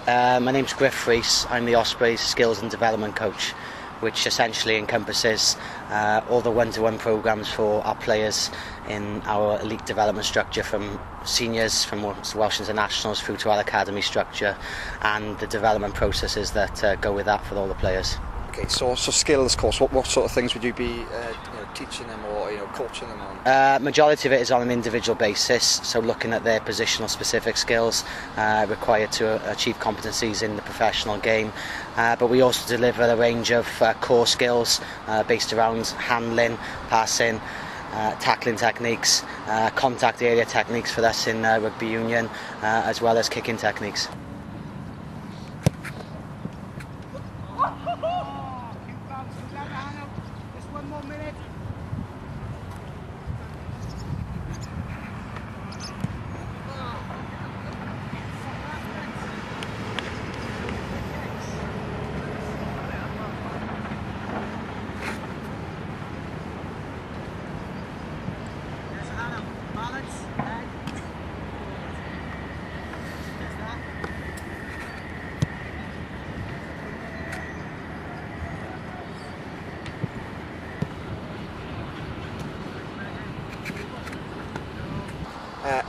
My name's Gruff Rees. I'm the Ospreys Skills and Development Coach, which essentially encompasses all the one-to-one programmes for our players in our elite development structure, from seniors, from Welsh internationals through to our academy structure, and the development processes that go with that for all the players. Okay, so skills course, what sort of things would you be teaching them or coaching them on? Majority of it is on an individual basis, so looking at their positional specific skills required to achieve competencies in the professional game, but we also deliver a range of core skills based around handling, passing, tackling techniques, contact area techniques for us in rugby union, as well as kicking techniques.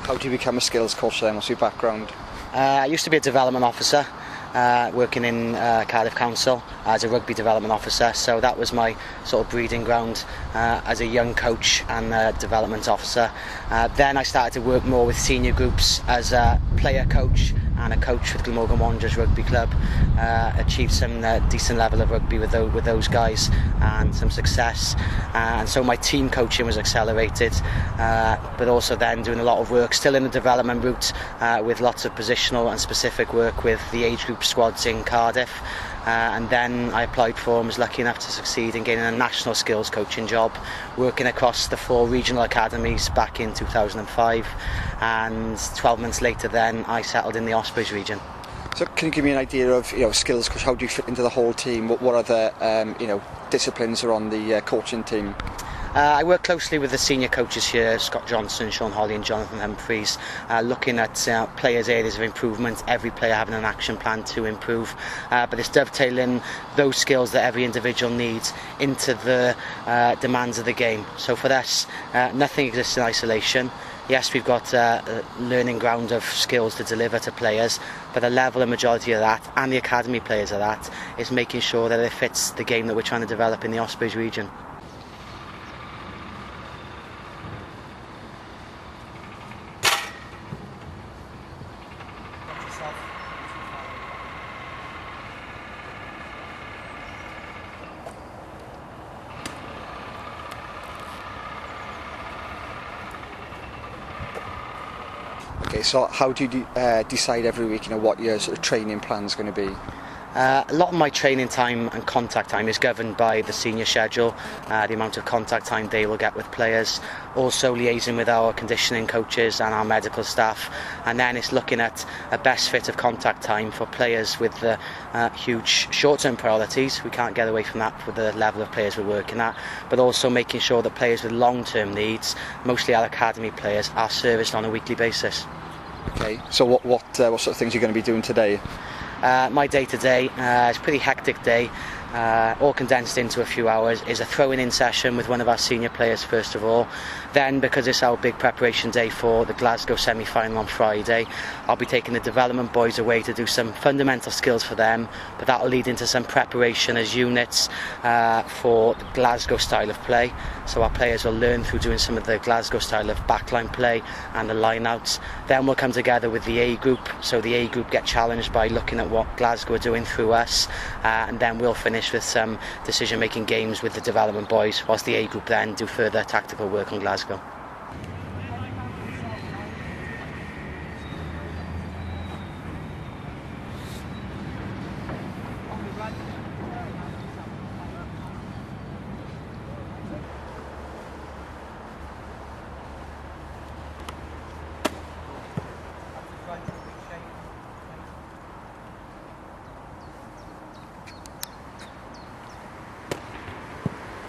How do you become a skills coach then? What's your background? I used to be a development officer, working in Cardiff Council as a rugby development officer, so that was my sort of breeding ground as a young coach and development officer. Then I started to work more with senior groups as a player coach and a coach with Glamorgan Wanderers Rugby Club. Achieved some decent level of rugby with those guys and some success, and so my team coaching was accelerated, but also then doing a lot of work still in the development route with lots of positional and specific work with the age group squads in Cardiff. And then I applied for and was lucky enough to succeed in gaining a national skills coaching job, working across the 4 regional academies back in 2005, and 12 months later then I settled in the Ospreys region. So can you give me an idea of skills coach? How do you fit into the whole team? What other disciplines are on the coaching team? I work closely with the senior coaches here, Scott Johnson, Sean Holly and Jonathan Humphreys, looking at players' areas of improvement, every player having an action plan to improve, but it's dovetailing those skills that every individual needs into the demands of the game. So for us, nothing exists in isolation. Yes, we've got a learning ground of skills to deliver to players, but the level and majority of that, and the academy players of that, is making sure that it fits the game that we're trying to develop in the Ospreys region. Okay, so how do you decide every week what your sort of training plan is going to be? A lot of my training time and contact time is governed by the senior schedule, the amount of contact time they will get with players, also liaising with our conditioning coaches and our medical staff, and then it's looking at a best fit of contact time for players with the huge short-term priorities. We can't get away from that with the level of players we're working at, but also making sure that players with long-term needs, mostly our academy players, are serviced on a weekly basis. Okay, so what sort of things are you going to be doing today? My day-to-day is a pretty hectic day, all condensed into a few hours, is a throwing-in session with one of our senior players first of all. Then, because it's our big preparation day for the Glasgow semi-final on Friday, I'll be taking the development boys away to do some fundamental skills for them, but that'll lead into some preparation as units for the Glasgow style of play. So our players will learn through doing some of the Glasgow style of backline play and the line-outs. Then we'll come together with the A group, so the A group get challenged by looking at what Glasgow are doing through us, and then we'll finish with some decision-making games with the development boys, whilst the A group then do further tactical work on Glasgow.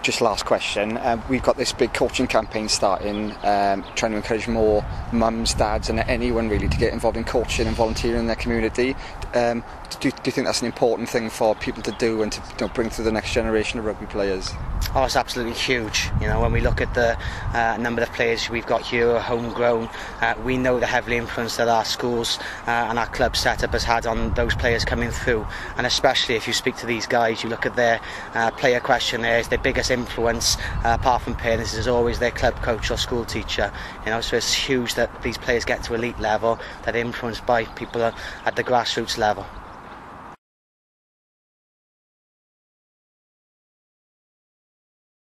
Just last question. We've got this big coaching campaign starting, trying to encourage more mums, dads and anyone really to get involved in coaching and volunteering in their community. Do you think that's an important thing for people to do and to bring through the next generation of rugby players? Oh, it's absolutely huge. You know, when we look at the number of players we've got here, homegrown, we know the heavily influence that our schools and our club setup has had on those players coming through. And especially if you speak to these guys, you look at their player questionnaires, their biggest influence, apart from parents, is always their club coach or school teacher. You know, so it's huge that these players get to elite level, that are influenced by people at the grassroots level.